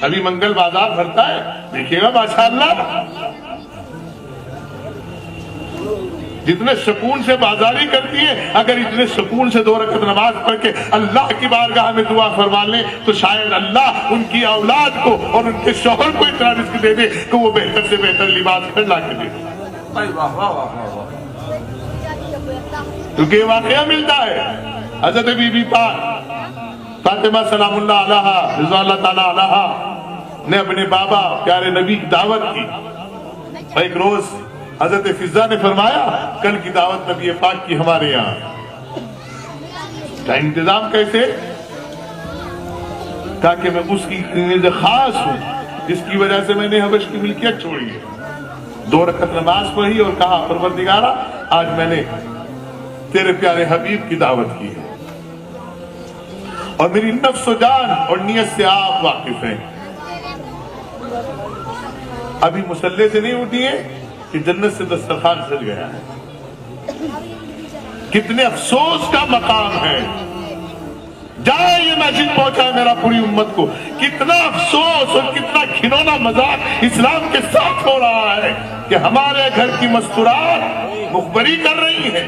ابھی منگل بازار بھرتا ہے، دیکھیے گا ماشاءاللہ جتنے سکون سے بازاری کرتی ہے، اگر اتنے سکون سے 2 رکعت نماز پڑھ کے اللہ کی بارگاہ میں دعا فرما لیں تو شاید اللہ ان کی اولاد کو اور ان کے شوہر کو اتنا رزق دے دے کہ وہ بہتر سے بہتر لباس پھر لا کے دے دے، کیونکہ یہ واقعہ ملتا ہے۔ حضرت بی بی پاک فاطمہ سلام اللہ علیہا رضوان اللہ تعالیٰ علیہا نے اپنے بابا پیارے نبی کی دعوت کی۔ ایک روز حضرت فضہ نے فرمایا کل کی دعوت نبی پاک کی ہمارے یہاں، کا انتظام کیسے؟ کہا کہ میں اس کی خاص ہوں جس کی وجہ سے میں نے حبش کی ملکیت چھوڑی ہے۔ 2 رکعت نماز پڑھی اور کہا پروردگارا آج میں نے تیرے پیارے حبیب کی دعوت کی ہے اور میری نفس و جان اور نیت سے آپ واقف ہیں۔ ابھی مسلح سے نہیں اٹھی ہے کہ جنت سے دسترخوان سج گیا ہے۔ کتنے افسوس کا مقام ہے، جائے یہ مسجد پہنچا ہے میرا پوری امت کو، کتنا افسوس اور کتنا گھنونا مذاق اسلام کے ساتھ ہو رہا ہے کہ ہمارے گھر کی مستورات مخبری کر رہی ہیں